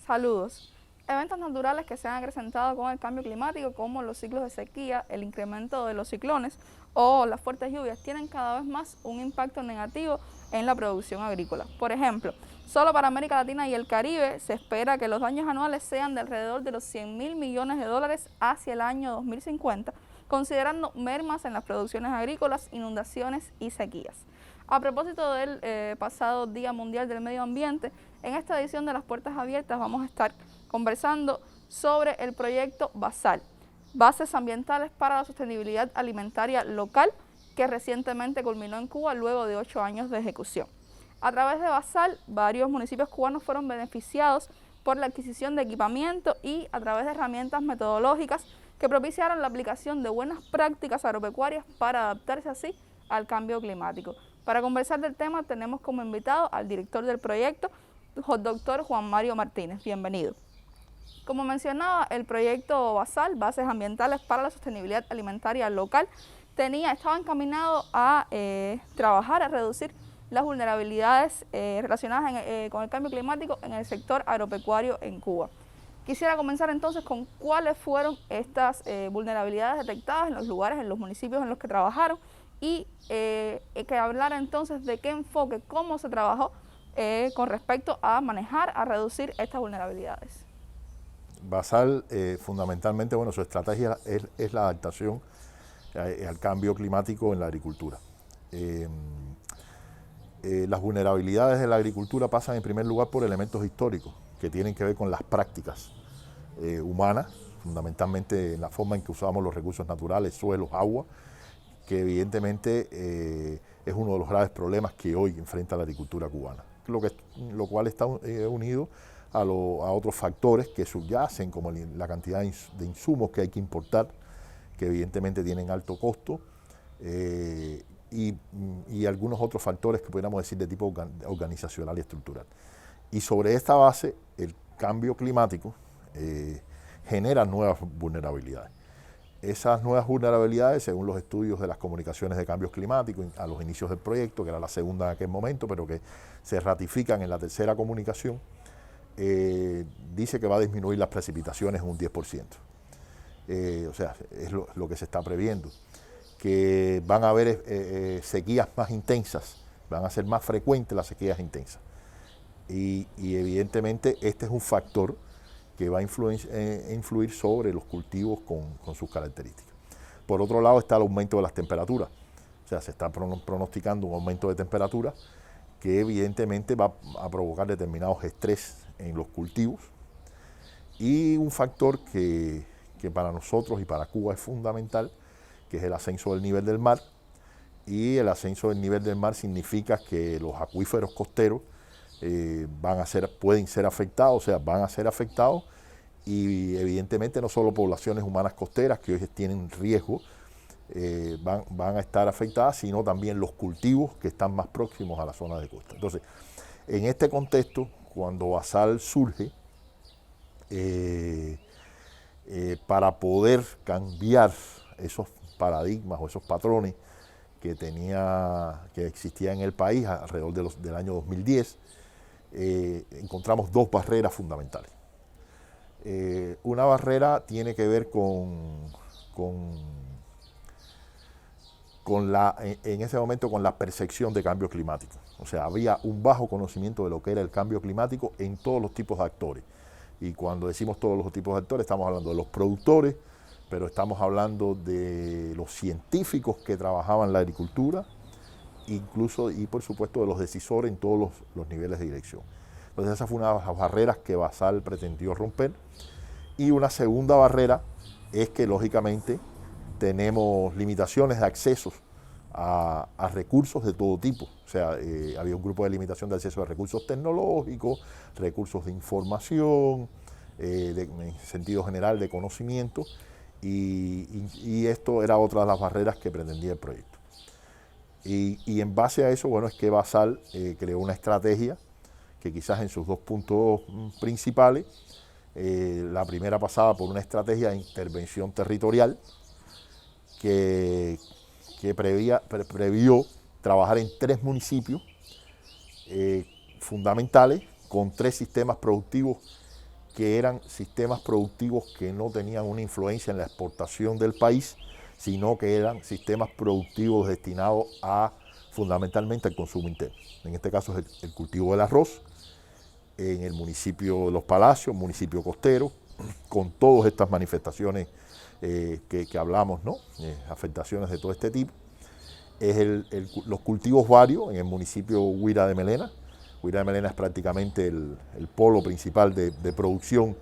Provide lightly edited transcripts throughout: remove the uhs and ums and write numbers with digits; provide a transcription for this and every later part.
Saludos. Eventos naturales que se han acrecentado con el cambio climático, como los ciclos de sequía, el incremento de los ciclones o las fuertes lluvias, tienen cada vez más un impacto negativo en la producción agrícola. Por ejemplo, solo para América Latina y el Caribe se espera que los daños anuales sean de alrededor de los 100.000 millones de dólares hacia el año 2050, considerando mermas en las producciones agrícolas, inundaciones y sequías. A propósito del pasado Día Mundial del Medio Ambiente, en esta edición de Las Puertas Abiertas vamos a estar conversando sobre el proyecto BASAL, Bases Ambientales para la Sostenibilidad Alimentaria Local, que recientemente culminó en Cuba luego de 8 años de ejecución. A través de BASAL, varios municipios cubanos fueron beneficiados por la adquisición de equipamiento y a través de herramientas metodológicas que propiciaron la aplicación de buenas prácticas agropecuarias para adaptarse así al cambio climático. Para conversar del tema tenemos como invitado al director del proyecto, doctor Juan Mario Martínez. Bienvenido. Como mencionaba, el proyecto BASAL, Bases Ambientales para la Sostenibilidad Alimentaria Local, estaba encaminado a trabajar, a reducir las vulnerabilidades relacionadas con el cambio climático en el sector agropecuario en Cuba. Quisiera comenzar entonces con cuáles fueron estas vulnerabilidades detectadas en los lugares, en los municipios en los que trabajaron, y que hablara entonces de qué enfoque, cómo se trabajó con respecto a manejar, a reducir estas vulnerabilidades. BASAL fundamentalmente, bueno, su estrategia es la adaptación al cambio climático en la agricultura. Las vulnerabilidades de la agricultura pasan en primer lugar por elementos históricos que tienen que ver con las prácticas humanas, fundamentalmente en la forma en que usamos los recursos naturales, suelos, agua, que evidentemente es uno de los graves problemas que hoy enfrenta la agricultura cubana, lo cual está unido a otros factores que subyacen, como la cantidad de insumos que hay que importar, que evidentemente tienen alto costo, y algunos otros factores que pudiéramos decir de tipo organizacional y estructural. Y sobre esta base, el cambio climático genera nuevas vulnerabilidades. Esas nuevas vulnerabilidades, según los estudios de las comunicaciones de cambios climáticos a los inicios del proyecto, que era la segunda en aquel momento, pero que se ratifican en la tercera comunicación, dice que va a disminuir las precipitaciones en un 10%. O sea, es lo que se está previendo. Que van a haber sequías más intensas, van a ser más frecuentes las sequías intensas. Y evidentemente este es un factor que va a influir sobre los cultivos con sus características. Por otro lado está el aumento de las temperaturas. O sea, se está pronosticando un aumento de temperatura que evidentemente va a provocar determinados estrés en los cultivos. Y un factor que para nosotros y para Cuba es fundamental, que es el ascenso del nivel del mar. Y el ascenso del nivel del mar significa que los acuíferos costeros pueden ser afectados, o sea, van a ser afectados, y evidentemente no solo poblaciones humanas costeras que hoy tienen riesgo van a estar afectadas, sino también los cultivos que están más próximos a la zona de costa. Entonces, en este contexto, cuando BASAL surge, para poder cambiar esos paradigmas o esos patrones que existían en el país alrededor del año 2010, encontramos dos barreras fundamentales. Una barrera tiene que ver en ese momento con la percepción de cambio climático. O sea, había un bajo conocimiento de lo que era el cambio climático en todos los tipos de actores. Y cuando decimos todos los tipos de actores, estamos hablando de los productores, pero estamos hablando de los científicos que trabajaban la agricultura, incluso y por supuesto de los decisores en todos los niveles de dirección. Entonces esa fue una de las barreras que BASAL pretendió romper. Y una segunda barrera es que lógicamente tenemos limitaciones de accesos a recursos de todo tipo. O sea, había un grupo de limitación de acceso a recursos tecnológicos, recursos de información, en sentido general de conocimiento, y esto era otra de las barreras que pretendía el proyecto. Y en base a eso, bueno, es que Basal creó una estrategia que quizás en sus dos puntos principales, la primera pasaba por una estrategia de intervención territorial que previó trabajar en 3 municipios fundamentales con 3 sistemas productivos que eran sistemas productivos que no tenían una influencia en la exportación del país, sino que eran sistemas productivos destinados fundamentalmente al consumo interno. En este caso es el cultivo del arroz, en el municipio de Los Palacios, municipio costero, con todas estas manifestaciones que hablamos, ¿no? Afectaciones de todo este tipo. Es los cultivos varios en el municipio Huira de Melena. Huira de Melena es prácticamente el polo principal de producción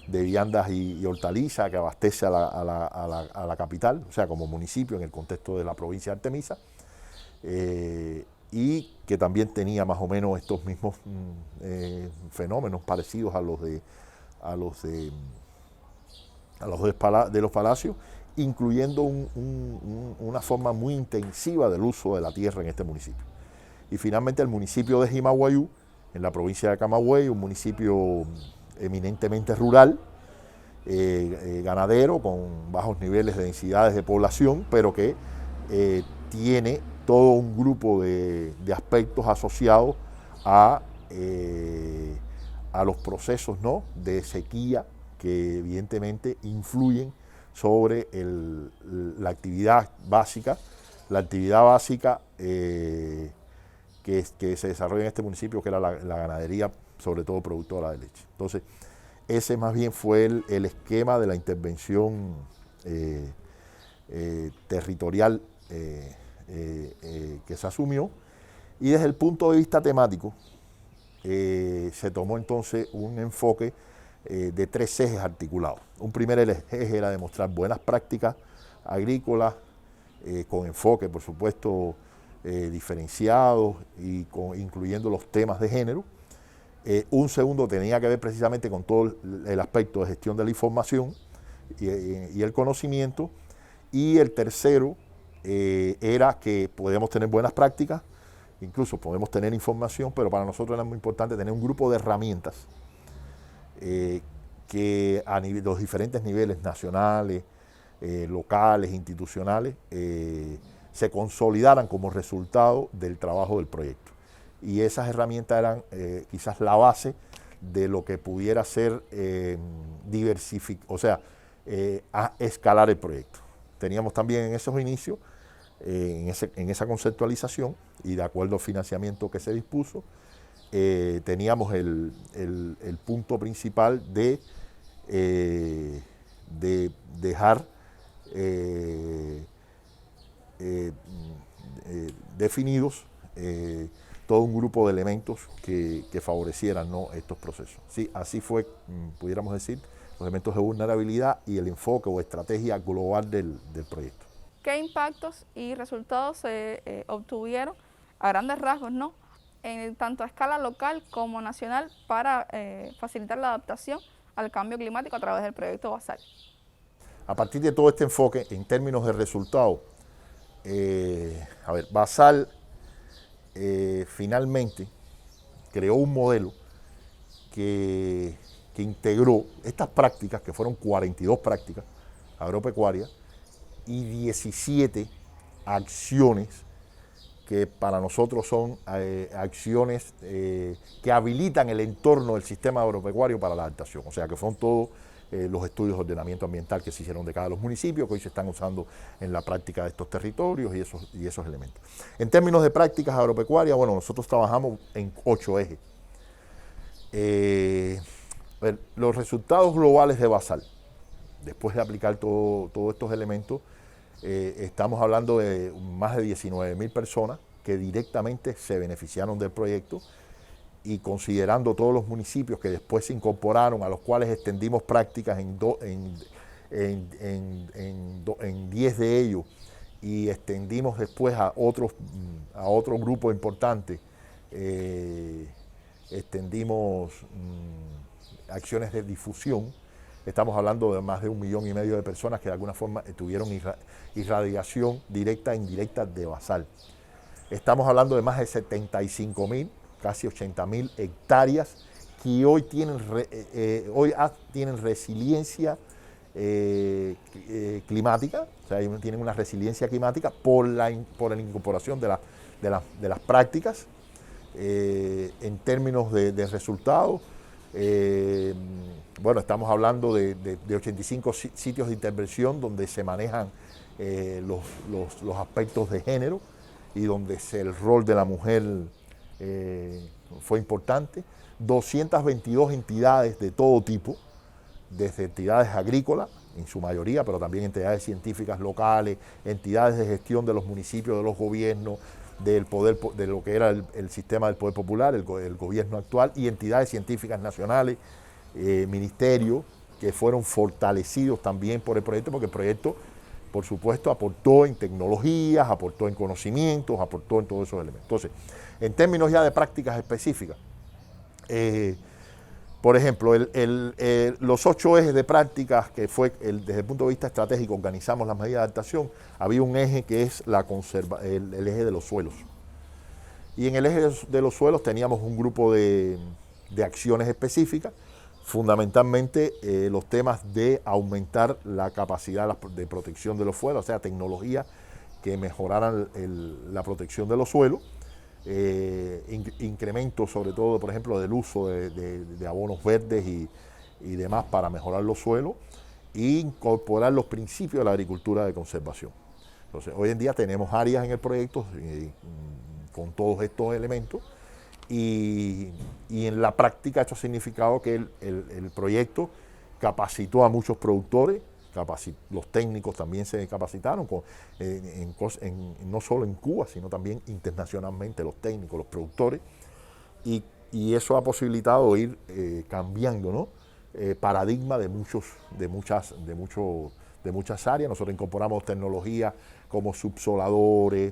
de viandas y hortalizas que abastece a la capital, o sea, como municipio en el contexto de la provincia de Artemisa, y que también tenía más o menos estos mismos fenómenos parecidos a los de los Palacios, incluyendo una forma muy intensiva del uso de la tierra en este municipio. Y finalmente el municipio de Jimaguayú, en la provincia de Camagüey, un municipio eminentemente rural, ganadero, con bajos niveles de densidades de población, pero que tiene todo un grupo de aspectos asociados a los procesos, ¿no?, de sequía que evidentemente influyen sobre la actividad básica. La actividad básica que se desarrolla en este municipio, que era la ganadería, sobre todo productora de leche. Entonces, ese más bien fue el esquema de la intervención territorial que se asumió, y desde el punto de vista temático se tomó entonces un enfoque de 3 ejes articulados. Un primer eje era demostrar buenas prácticas agrícolas con enfoque, por supuesto, diferenciados y incluyendo los temas de género. Un segundo tenía que ver precisamente con todo el aspecto de gestión de la información y el conocimiento. Y el tercero era que podemos tener buenas prácticas, incluso podemos tener información, pero para nosotros era muy importante tener un grupo de herramientas que a los diferentes niveles nacionales, locales, institucionales, se consolidaran como resultado del trabajo del proyecto. Y esas herramientas eran quizás la base de lo que pudiera ser a escalar el proyecto. Teníamos también en esos inicios, en esa conceptualización y de acuerdo al financiamiento que se dispuso, teníamos el punto principal de dejar definidos todo un grupo de elementos que favorecieran, ¿no?, estos procesos. Sí, así fue, pudiéramos decir, los elementos de vulnerabilidad y el enfoque o estrategia global del proyecto. ¿Qué impactos y resultados se obtuvieron a grandes rasgos, ¿no?, tanto a escala local como nacional para facilitar la adaptación al cambio climático a través del proyecto Basal? A partir de todo este enfoque, en términos de resultados, Basal finalmente creó un modelo que integró estas prácticas, que fueron 42 prácticas agropecuarias y 17 acciones que para nosotros son acciones que habilitan el entorno del sistema agropecuario para la adaptación. O sea, que son todos los estudios de ordenamiento ambiental que se hicieron de cada uno de los municipios, que hoy se están usando en la práctica de estos territorios y esos elementos. En términos de prácticas agropecuarias, bueno, nosotros trabajamos en 8 ejes. Los resultados globales de Basal, después de aplicar todos estos elementos, estamos hablando de más de 19.000 personas que directamente se beneficiaron del proyecto, y considerando todos los municipios que después se incorporaron, a los cuales extendimos prácticas en 10 de ellos, y extendimos después a otro grupo importante extendimos acciones de difusión. Estamos hablando de más de 1,5 millones de personas que de alguna forma tuvieron irradiación directa e indirecta de basal. Estamos hablando de más de 75.000, casi 80.000 hectáreas que hoy tienen resiliencia climática, o sea, tienen una resiliencia climática por la incorporación de las prácticas. En términos de resultados, bueno, estamos hablando de 85 sitios de intervención donde se manejan los aspectos de género y donde el rol de la mujer fue importante. 222 entidades de todo tipo, desde entidades agrícolas, en su mayoría, pero también entidades científicas locales, entidades de gestión de los municipios, de los gobiernos, del poder, de lo que era el sistema del poder popular, el gobierno actual, y entidades científicas nacionales, ministerios, que fueron fortalecidos también por el proyecto, porque el proyecto, por supuesto, aportó en tecnologías, aportó en conocimientos, aportó en todos esos elementos. Entonces, en términos ya de prácticas específicas, por ejemplo, los 8 ejes de prácticas que fue, desde el punto de vista estratégico, organizamos las medidas de adaptación. Había un eje que es el eje de los suelos. Y en el eje de los suelos teníamos un grupo de acciones específicas, fundamentalmente los temas de aumentar la capacidad de protección de los suelos, o sea, tecnologías que mejoraran la protección de los suelos. Incremento sobre todo, por ejemplo, del uso de abonos verdes y demás para mejorar los suelos e incorporar los principios de la agricultura de conservación. Entonces, hoy en día tenemos áreas en el proyecto con todos estos elementos y en la práctica esto ha significado que el proyecto capacitó a muchos productores. Los técnicos también se capacitaron, no solo en Cuba, sino también internacionalmente, los técnicos, los productores, y eso ha posibilitado ir cambiando, ¿no? Paradigma de muchas áreas. Nosotros incorporamos tecnologías como subsoladores,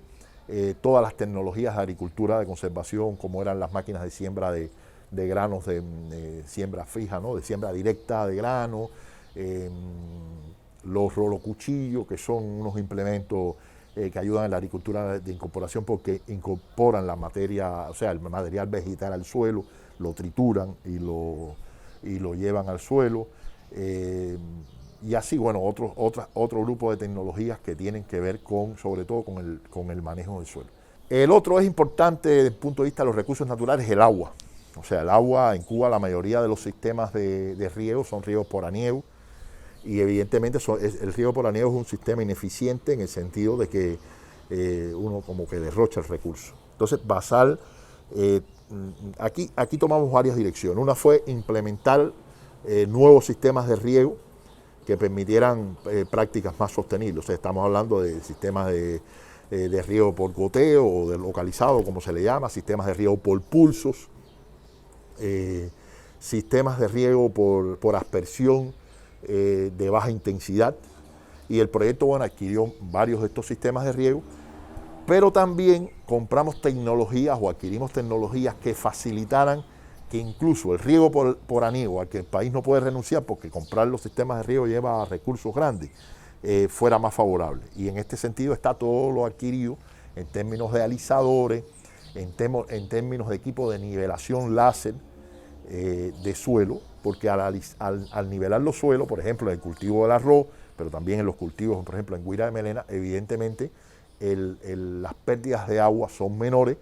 todas las tecnologías de agricultura de conservación, como eran las máquinas de siembra de granos, de siembra fija, ¿no? De siembra directa de grano, los rolocuchillos, que son unos implementos que ayudan en la agricultura de incorporación porque incorporan la materia, o sea, el material vegetal al suelo, lo trituran y lo llevan al suelo. Y así, bueno, otro grupo de tecnologías que tienen que ver sobre todo con el manejo del suelo. El otro es importante desde el punto de vista de los recursos naturales, el agua. O sea, el agua en Cuba, la mayoría de los sistemas de riego son riegos por aniego. Y evidentemente el riego por aniego es un sistema ineficiente en el sentido de que uno como que derrocha el recurso. Entonces, basal, aquí tomamos varias direcciones. Una fue implementar nuevos sistemas de riego que permitieran prácticas más sostenibles. O sea, estamos hablando de sistemas de riego por goteo o de localizado, como se le llama, sistemas de riego por pulsos, sistemas de riego por aspersión, de baja intensidad, y el proyecto, bueno, adquirió varios de estos sistemas de riego, pero también compramos tecnologías o adquirimos tecnologías que facilitaran que incluso el riego por aniego, al que el país no puede renunciar porque comprar los sistemas de riego lleva recursos grandes, fuera más favorable. Y en este sentido está todo lo adquirido en términos de alisadores, en términos de equipo de nivelación láser de suelo, porque al nivelar los suelos, por ejemplo, en el cultivo del arroz, pero también en los cultivos, por ejemplo, en Guira de Melena, evidentemente las pérdidas de agua son menores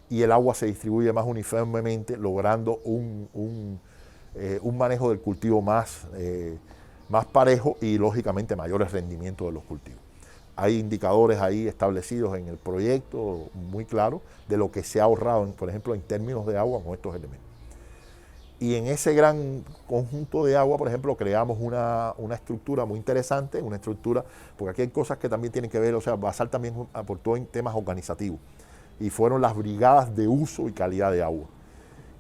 y el agua se distribuye más uniformemente, logrando un manejo del cultivo más parejo y, lógicamente, mayores rendimientos de los cultivos. Hay indicadores ahí establecidos en el proyecto muy claros de lo que se ha ahorrado, por ejemplo, en términos de agua con estos elementos. Y en ese gran conjunto de agua, por ejemplo, creamos una estructura muy interesante, una estructura, porque aquí hay cosas que también tienen que ver, o sea, Basal también aportó en temas organizativos, y fueron las brigadas de uso y calidad de agua,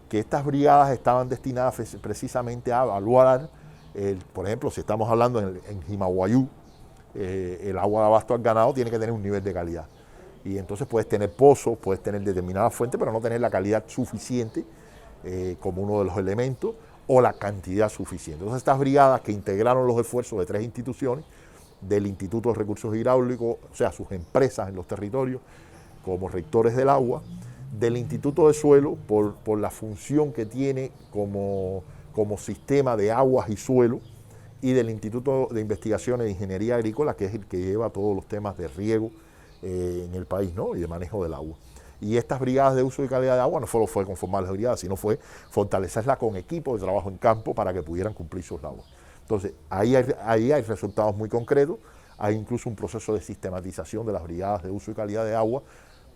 que estas brigadas estaban destinadas precisamente a evaluar, por ejemplo, si estamos hablando en Jimaguayú, el agua de abasto al ganado tiene que tener un nivel de calidad, y entonces puedes tener pozos, puedes tener determinadas fuentes, pero no tener la calidad suficiente como uno de los elementos, o la cantidad suficiente. Entonces estas brigadas que integraron los esfuerzos de 3 instituciones, del Instituto de Recursos Hidráulicos, o sea, sus empresas en los territorios, como rectores del agua, del Instituto de Suelo, por la función que tiene como sistema de aguas y suelo, y del Instituto de Investigaciones de Ingeniería Agrícola, que es el que lleva todos los temas de riego en el país, ¿no? Y de manejo del agua. Y estas brigadas de uso y calidad de agua no solo fue conformar las brigadas, sino fue fortalecerlas con equipos de trabajo en campo para que pudieran cumplir sus labores. Entonces, ahí hay resultados muy concretos, hay incluso un proceso de sistematización de las brigadas de uso y calidad de agua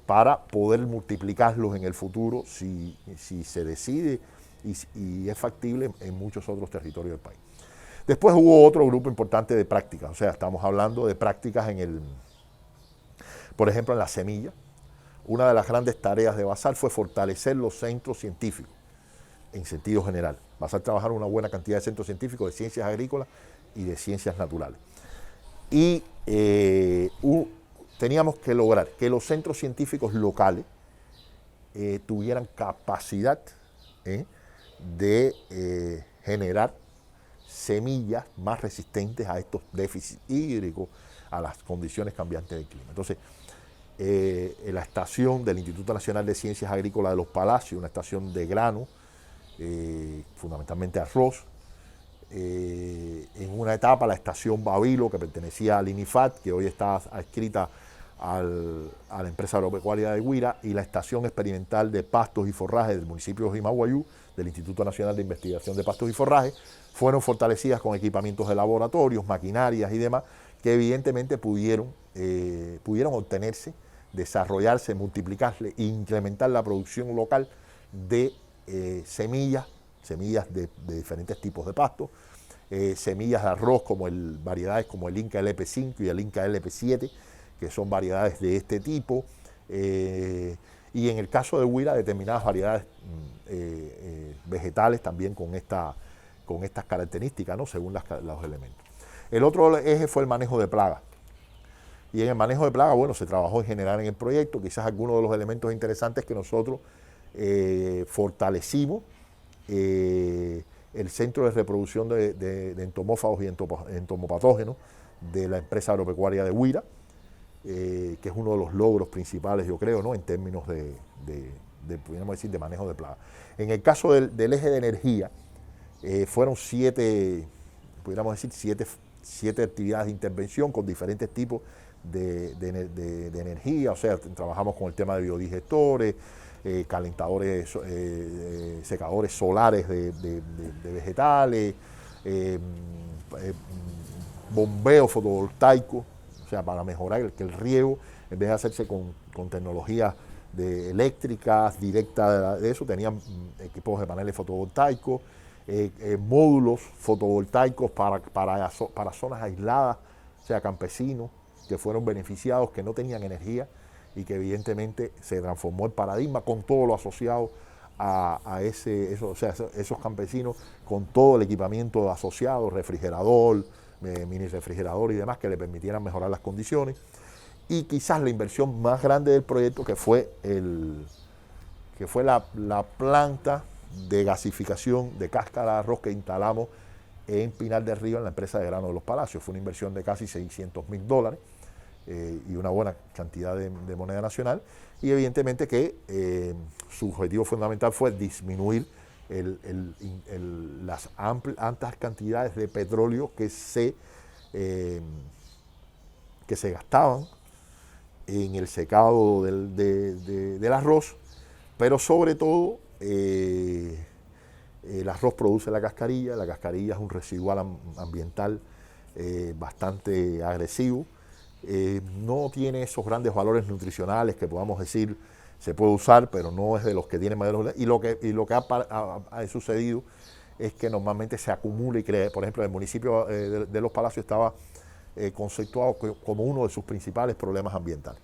para poder multiplicarlos en el futuro si se decide y es factible en muchos otros territorios del país. Después hubo otro grupo importante de prácticas, o sea, estamos hablando de prácticas por ejemplo, en la semilla. Una de las grandes tareas de Basal fue fortalecer los centros científicos en sentido general. Basal trabajaron una buena cantidad de centros científicos de ciencias agrícolas y de ciencias naturales. Y teníamos que lograr que los centros científicos locales tuvieran capacidad de generar semillas más resistentes a estos déficits hídricos, a las condiciones cambiantes del clima. Entonces, la estación del Instituto Nacional de Ciencias Agrícolas de Los Palacios, una estación de grano, fundamentalmente arroz. En una etapa la estación Babilo, que pertenecía al INIFAT, que hoy está adscrita a la empresa agropecuaria de Huira, y la estación experimental de pastos y forrajes del municipio de Jimaguayú, del Instituto Nacional de Investigación de Pastos y Forrajes, fueron fortalecidas con equipamientos de laboratorios, maquinarias y demás, que evidentemente pudieron obtenerse, desarrollarse, multiplicarse e incrementar la producción local de semillas de diferentes tipos de pastos, semillas de arroz variedades como el Inca LP5 y el Inca LP7, que son variedades de este tipo, y en el caso de Huira determinadas variedades vegetales también con estas características, ¿no? Según los elementos. El otro eje fue el manejo de plagas. Y en el manejo de plagas, bueno, se trabajó en general en el proyecto. Quizás algunos de los elementos interesantes que nosotros fortalecimos, el centro de reproducción de entomófagos y entomopatógenos de la empresa agropecuaria de Huira, que es uno de los logros principales, yo creo, ¿no? En términos pudiéramos decir, de manejo de plagas. En el caso del eje de energía, fueron pudiéramos decir, siete actividades de intervención con diferentes tipos de energía, o sea, trabajamos con el tema de biodigestores, calentadores, secadores solares de vegetales, bombeo fotovoltaico, o sea, para mejorar que el riego, en vez de hacerse con tecnologías eléctricas directas de eso, tenían equipos de paneles fotovoltaicos, módulos fotovoltaicos para zonas aisladas, o sea, campesinos que fueron beneficiados, que no tenían energía y que evidentemente se transformó el paradigma con todo lo asociado esos campesinos, con todo el equipamiento asociado, refrigerador, mini refrigerador y demás, que le permitieran mejorar las condiciones. Y quizás la inversión más grande del proyecto, que fue la planta de gasificación de cáscara de arroz que instalamos en Pinar del Río, en la empresa de grano de Los Palacios. Fue una inversión de casi $600,000 y una buena cantidad de moneda nacional, y evidentemente que su objetivo fundamental fue disminuir las altas cantidades de petróleo que se gastaban en el secado del arroz, pero sobre todo el arroz produce la cascarilla es un residual ambiental bastante agresivo, no tiene esos grandes valores nutricionales que podamos decir se puede usar, pero no es de los que tiene mayores, y lo que ha sucedido es que normalmente se acumula y crea. Por ejemplo, el municipio de Los Palacios estaba conceptuado como uno de sus principales problemas ambientales.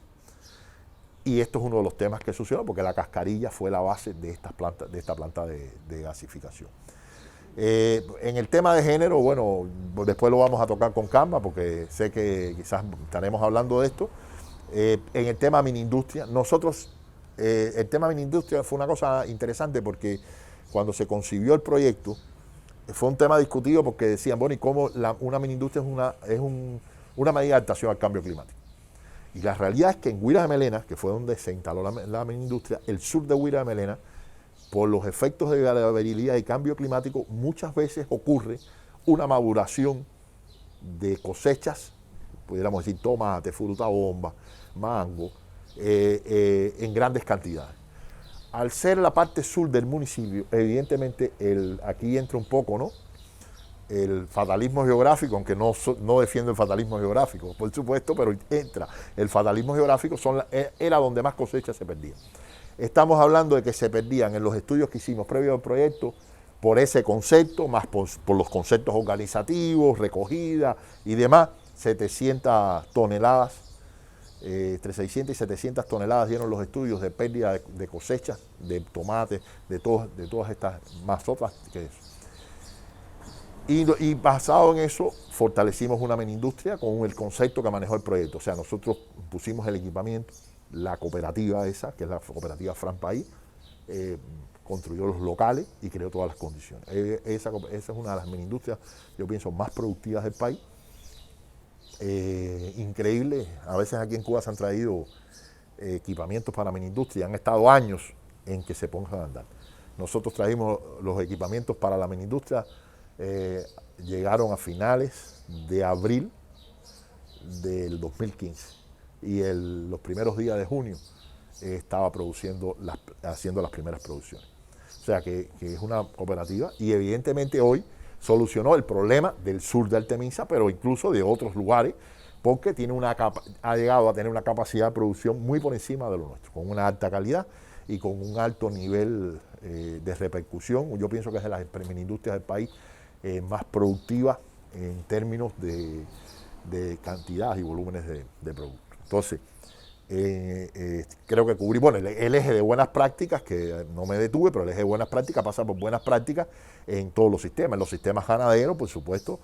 Y esto es uno de los temas que sucedió, porque la cascarilla fue la base de esta planta de gasificación. En el tema de género, bueno, después lo vamos a tocar con calma, porque sé que quizás estaremos hablando de esto. En el tema mini industria, el tema mini industria fue una cosa interesante porque cuando se concibió el proyecto, fue un tema discutido porque decían, bueno, ¿y cómo una mini-industria una medida de adaptación al cambio climático? Y la realidad es que en Huila de Melena, que fue donde se instaló la mini-industria, el sur de Huila de Melena, por los efectos de variabilidad y cambio climático, muchas veces ocurre una maduración de cosechas, pudiéramos decir tomate, fruta bomba, mango, en grandes cantidades. Al ser la parte sur del municipio, evidentemente aquí entra un poco, ¿no?, el fatalismo geográfico, aunque no defiendo el fatalismo geográfico, por supuesto, pero entra el fatalismo geográfico, era donde más cosechas se perdían. Estamos hablando de que se perdían en los estudios que hicimos previo al proyecto por ese concepto, más por los conceptos organizativos, recogida y demás, 700 toneladas, entre 600 y 700 toneladas dieron los estudios de pérdida de cosechas, de tomates, de todas estas, más otras que eso. Y basado en eso, fortalecimos una mini industria con el concepto que manejó el proyecto. O sea, nosotros pusimos el equipamiento, la cooperativa esa, que es la cooperativa Franpaís, construyó los locales y creó todas las condiciones. Esa es una de las mini industrias, yo pienso, más productivas del país. Increíble, a veces aquí en Cuba se han traído equipamientos para mini industria, han estado años en que se pongan a andar. Nosotros trajimos los equipamientos para la mini industria, llegaron a finales de abril del 2015 y los primeros días de junio estaba haciendo las primeras producciones. O sea que es una cooperativa y evidentemente hoy solucionó el problema del sur de Artemisa, pero incluso de otros lugares, porque ha llegado a tener una capacidad de producción muy por encima de lo nuestro, con una alta calidad y con un alto nivel de repercusión. Yo pienso que es de las mini industrias del país más productivas en términos de cantidades y volúmenes de productos. Entonces, creo que cubrí, bueno, el eje de buenas prácticas, que no me detuve, pero el eje de buenas prácticas pasa por buenas prácticas en todos los sistemas. En los sistemas ganaderos, por supuesto,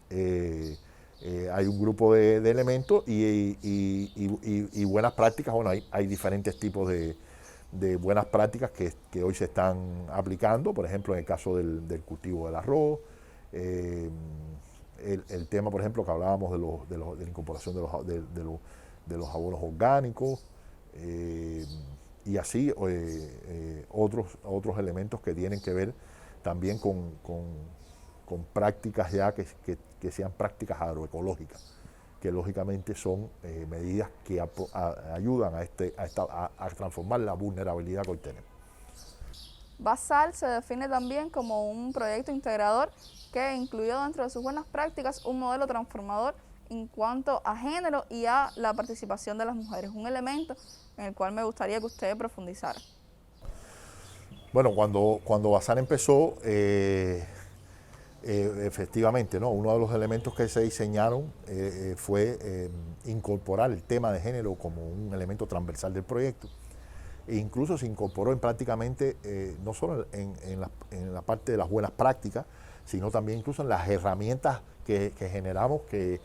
hay un grupo de elementos y buenas prácticas. Bueno, hay diferentes tipos de buenas prácticas que hoy se están aplicando, por ejemplo, en el caso del cultivo del arroz, el tema, por ejemplo, que hablábamos de la incorporación de los abonos orgánicos, y así otros elementos que tienen que ver también con prácticas ya que sean prácticas agroecológicas, que lógicamente son medidas que ayudan a transformar la vulnerabilidad que hoy tenemos. Basal se define también como un proyecto integrador que incluyó dentro de sus buenas prácticas un modelo transformador en cuanto a género y a la participación de las mujeres, un elemento en el cual me gustaría que usted profundizara. Bueno, cuando Basal empezó, efectivamente, ¿no?, uno de los elementos que se diseñaron fue incorporar el tema de género como un elemento transversal del proyecto. E incluso se incorporó prácticamente, no solo en la parte de las buenas prácticas, sino también incluso en las herramientas que generamos, que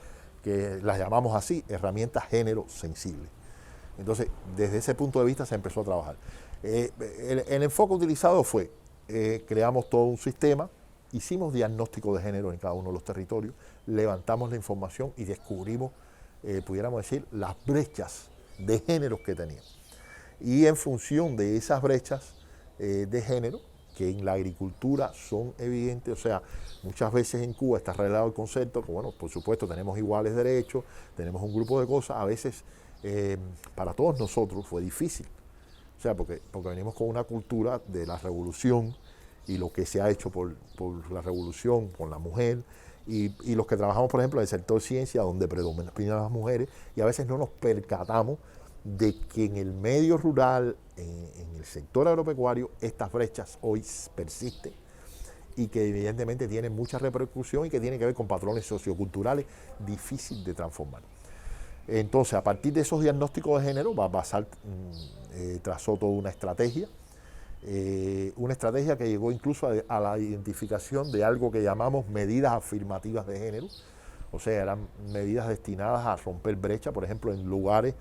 las llamamos así, herramientas género sensibles. Entonces, desde ese punto de vista se empezó a trabajar. El enfoque utilizado fue, creamos todo un sistema, hicimos diagnóstico de género en cada uno de los territorios, levantamos la información y descubrimos, pudiéramos decir, las brechas de géneros que teníamos. Y en función de esas brechas de género, que en la agricultura son evidentes, o sea, muchas veces en Cuba está arreglado el concepto, que bueno, por supuesto tenemos iguales derechos, tenemos un grupo de cosas, a veces para todos nosotros fue difícil, o sea, porque venimos con una cultura de la revolución y lo que se ha hecho por la revolución, con la mujer, y los que trabajamos, por ejemplo, en el sector ciencia, donde predominan las mujeres, y a veces no nos percatamos de que en el medio rural, en el sector agropecuario, estas brechas hoy persisten y que evidentemente tienen mucha repercusión y que tienen que ver con patrones socioculturales difíciles de transformar. Entonces, a partir de esos diagnósticos de género, Basal trazó toda una estrategia que llegó incluso a la identificación de algo que llamamos medidas afirmativas de género, o sea, eran medidas destinadas a romper brechas, por ejemplo, en lugares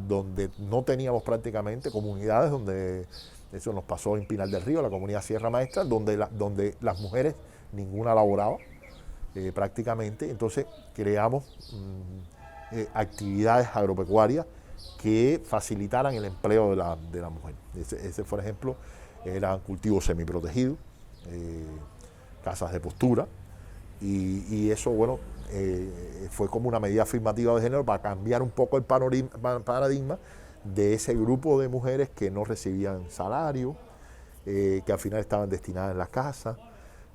donde no teníamos prácticamente, comunidades donde Eso nos pasó en Pinar del Río, la comunidad Sierra Maestra, donde las mujeres ninguna laboraba prácticamente. Entonces creamos actividades agropecuarias que facilitaran el empleo de la mujer. Ese, por ejemplo, eran cultivos semiprotegidos, casas de postura, y eso, bueno, fue como una medida afirmativa de género para cambiar un poco el paradigma de ese grupo de mujeres que no recibían salario, que al final estaban destinadas en las casas.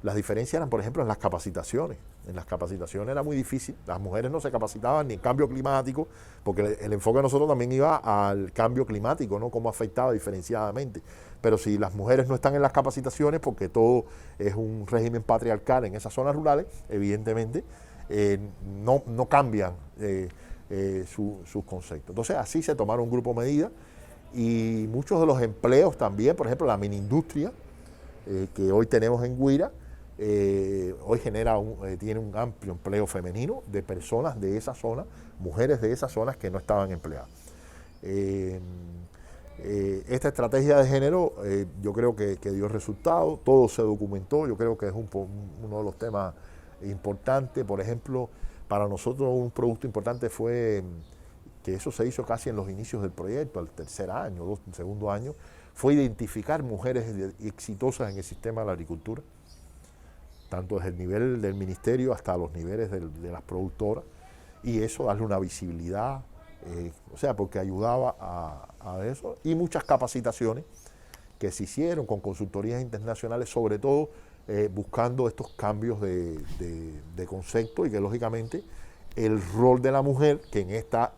Las diferencias eran, por ejemplo, en las capacitaciones. En las capacitaciones era muy difícil. Las mujeres no se capacitaban ni en cambio climático, porque el enfoque de nosotros también iba al cambio climático, ¿no? Cómo afectaba diferenciadamente. Pero si las mujeres no están en las capacitaciones, porque todo es un régimen patriarcal en esas zonas rurales, evidentemente no cambian sus conceptos. Entonces así se tomaron un grupo de medidas, y muchos de los empleos también, por ejemplo la miniindustria que hoy tenemos en Guira, hoy tiene un amplio empleo femenino de personas de esa zona, mujeres de esas zonas que no estaban empleadas. Esta estrategia de género yo creo que dio resultado, todo se documentó, yo creo que es uno de los temas importantes. Por ejemplo, para nosotros un producto importante fue que eso se hizo casi en los inicios del proyecto, al tercer año, segundo año, fue identificar mujeres exitosas en el sistema de la agricultura, tanto desde el nivel del ministerio hasta los niveles de las productoras, y eso darle una visibilidad, o sea, porque ayudaba a eso, y muchas capacitaciones que se hicieron con consultorías internacionales, sobre todo buscando estos cambios de concepto, y que lógicamente el rol de la mujer, que en estas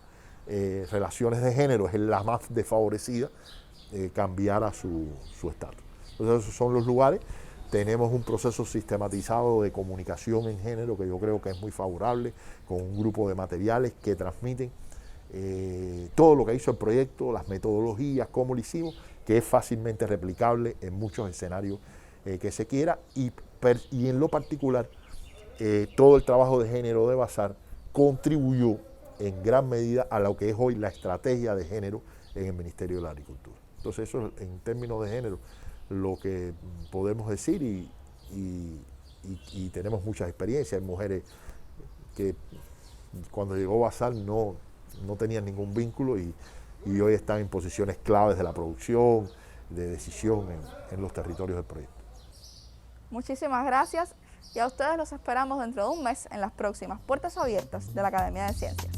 relaciones de género es la más desfavorecida, cambiara su estatus. Entonces esos son los lugares. Tenemos un proceso sistematizado de comunicación en género que yo creo que es muy favorable, con un grupo de materiales que transmiten todo lo que hizo el proyecto, las metodologías, cómo lo hicimos, que es fácilmente replicable en muchos escenarios que se quiera, y en lo particular todo el trabajo de género de Bazar contribuyó en gran medida a lo que es hoy la estrategia de género en el Ministerio de la Agricultura. Entonces eso en términos de género lo que podemos decir, y tenemos muchas experiencias. Hay mujeres que cuando llegó Bazar no tenían ningún vínculo, y hoy están en posiciones claves de la producción, de decisión en los territorios del proyecto. Muchísimas gracias, y a ustedes los esperamos dentro de un mes en las próximas Puertas Abiertas de la Academia de Ciencias.